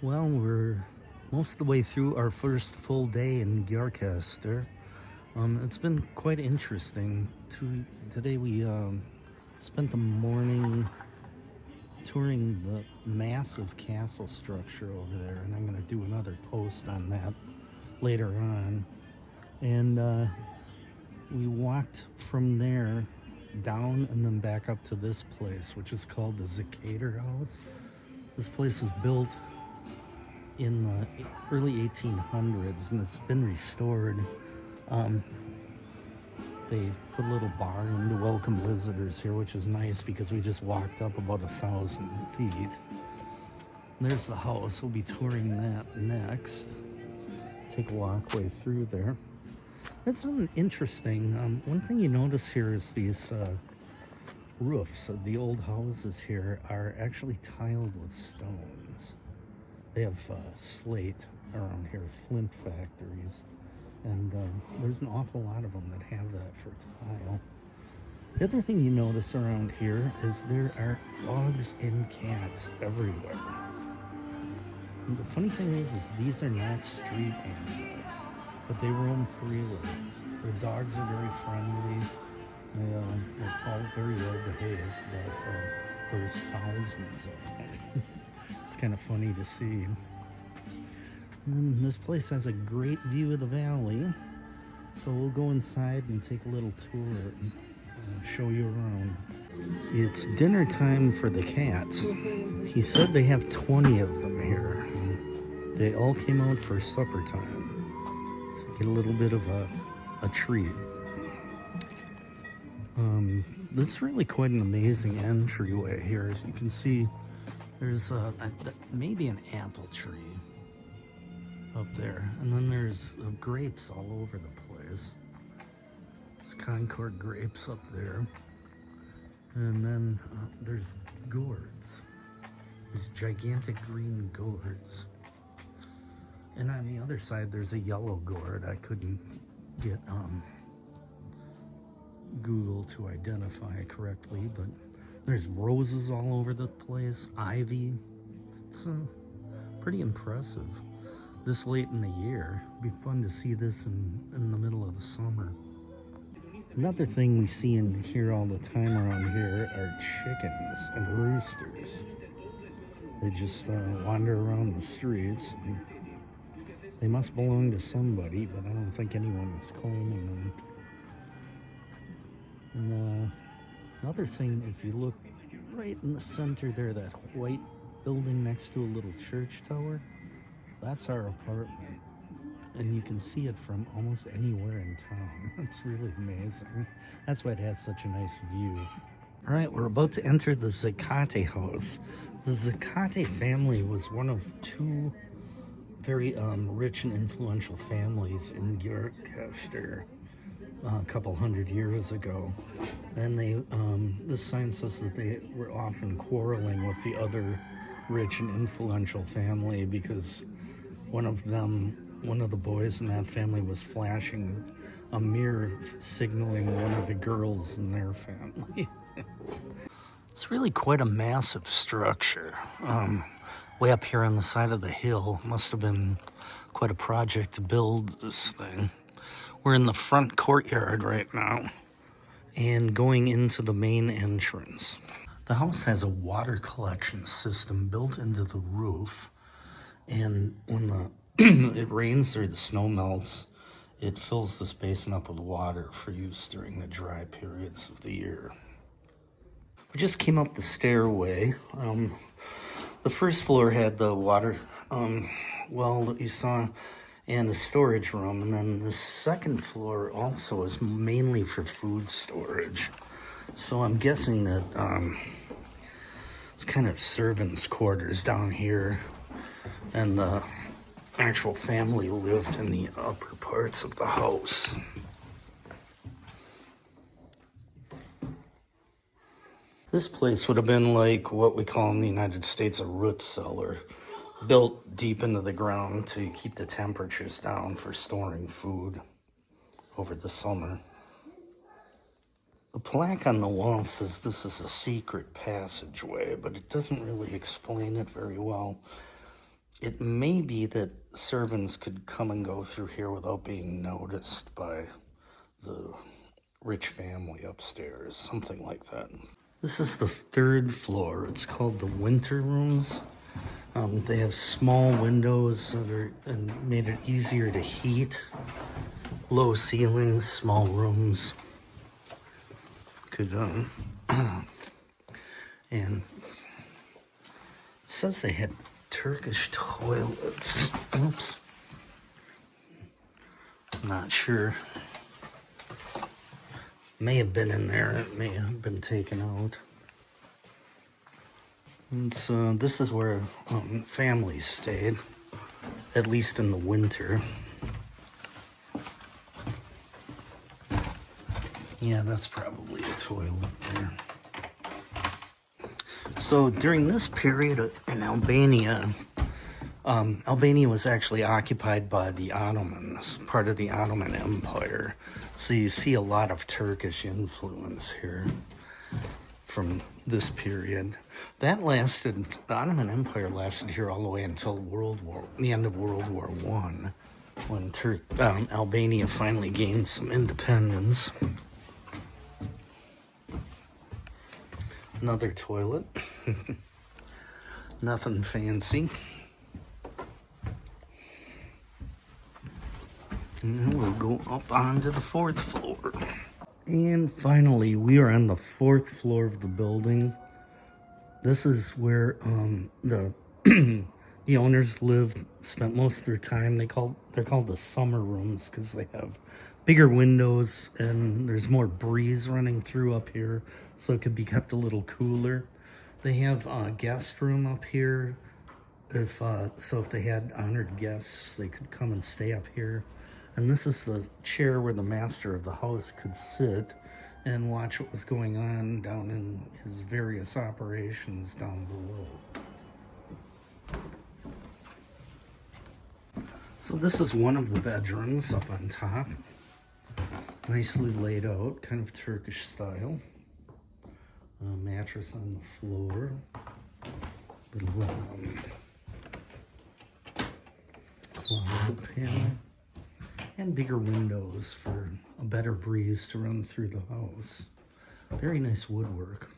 Well, we're most of the way through our first full day in Gjirokaster. It's been quite interesting. Today we spent the morning touring the massive castle structure over there, and I'm going to do another post on that later on. And we walked from there down and then back up to this place, which is called the Zekate house. This place was built in the early 1800s, and it's been restored. They put a little bar in to welcome visitors here, which is nice because we just walked up about 1,000 feet. There's the house. We'll be touring that next. Take a walkway through there. It's interesting. One thing you notice here is these roofs of the old houses here are actually tiled with stones. They have slate around here, flint factories, and there's an awful lot of them that have that for tile. The other thing you notice around here is there are dogs and cats everywhere. And the funny thing is these are not street animals, but they roam freely. The dogs are very friendly. They're all very well behaved, but there's thousands of them. It's kind of funny to see. And this place has a great view of the valley, so we'll go inside and take a little tour and show you around. It's dinner time for the cats. He said they have 20 of them here. They all came out for supper time. So get a little bit of a treat. It's really quite an amazing entryway here. As you can see, there's maybe an apple tree up there, and then there's grapes all over the place. There's Concord grapes up there, and then there's gourds, these gigantic green gourds, and on the other side there's a yellow gourd. I couldn't get Google to identify correctly, but there's roses all over the place, ivy. It's pretty impressive this late in the year. It'd be fun to see this in the middle of the summer. Another thing we see in here all the time around here are chickens and roosters. They just wander around the streets. They must belong to somebody, but I don't think anyone is claiming them. And another thing, if you look right in the center there, that white building next to a little church tower, that's our apartment. And you can see it from almost anywhere in town. It's really amazing. That's why it has such a nice view. All right, we're about to enter the Zekate house. The Zekate family was one of two very rich and influential families in Gjirokaster a couple hundred years ago. And this sign says that they were often quarreling with the other rich and influential family because one of the boys in that family was flashing a mirror signaling one of the girls in their family. It's really quite a massive structure. Way up here on the side of the hill. Must have been quite a project to build this thing. We're in the front courtyard right now and going into the main entrance. The house has a water collection system built into the roof, and when it rains or the snow melts, it fills this basin up with water for use during the dry periods of the year. We just came up the stairway. The first floor had the water well that you saw and a storage room, and then the second floor also is mainly for food storage. So I'm guessing that it's kind of servants' quarters down here, and the actual family lived in the upper parts of the house. This place would have been like what we call in the United States a root cellar, built deep into the ground to keep the temperatures down for storing food over the summer. The plaque on the wall says this is a secret passageway, but it doesn't really explain it very well. It may be that servants could come and go through here without being noticed by the rich family upstairs, something like that. This is the third floor. It's called the winter rooms. They have small windows that are and made it easier to heat. Low ceilings, small rooms. Could and it says they had Turkish toilets. Oops. I'm not sure. May have been in there. It may have been taken out. And so this is where families stayed, at least in the winter. Yeah, that's probably a toilet there. So during this period in Albania, Albania was actually occupied by the Ottomans, part of the Ottoman Empire. So you see a lot of Turkish influence here from this period. That lasted, the Ottoman Empire lasted here all the way until the end of World War I, when Albania finally gained some independence. Another toilet. Nothing fancy. And then we'll go up onto the 4th floor. And finally, we are on the 4th floor of the building. This is where the the owners lived, spent most of their time. They're called the summer rooms because they have bigger windows and there's more breeze running through up here, so it could be kept a little cooler. They have a guest room up here. If they had honored guests, they could come and stay up here. And this is the chair where the master of the house could sit and watch what was going on down in his various operations down below. So this is one of the bedrooms up on top. Nicely laid out, kind of Turkish style. Mattress on the floor. Little closet panel. And bigger windows for a better breeze to run through the house. Very nice woodwork.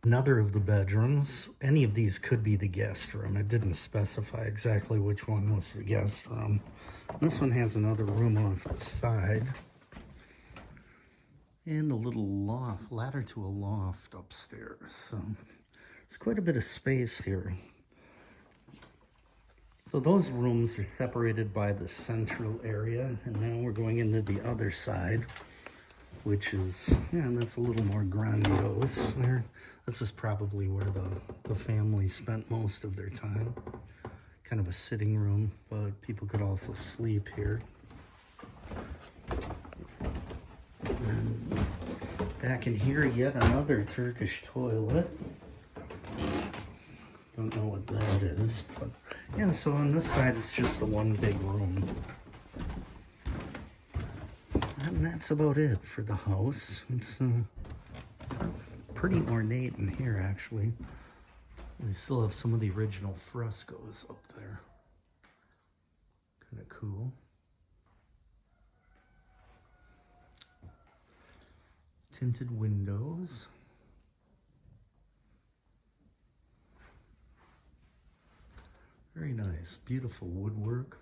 Another of the bedrooms. Any of these could be the guest room. It didn't specify exactly which one was the guest room. This one has another room off the side. And a little loft, ladder to a loft upstairs. So there's quite a bit of space here. So those rooms are separated by the central area, and now we're going into the other side, which is, yeah, that's a little more grandiose there. This is probably where the family spent most of their time. Kind of a sitting room, but people could also sleep here. And back in here, yet another Turkish toilet. Don't know what that is, but yeah, so on this side it's just the one big room. And that's about it for the house. It's pretty ornate in here, actually. They still have some of the original frescoes up there. Kind of cool. Tinted windows. Very nice, beautiful woodwork.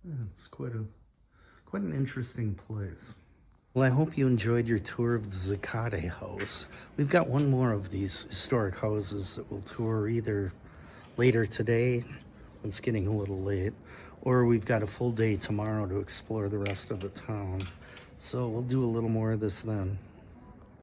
Yeah, it's quite an interesting place. Well, I hope you enjoyed your tour of the Zekate house. We've got one more of these historic houses that we'll tour either later today, when it's getting a little late, or we've got a full day tomorrow to explore the rest of the town. So we'll do a little more of this then.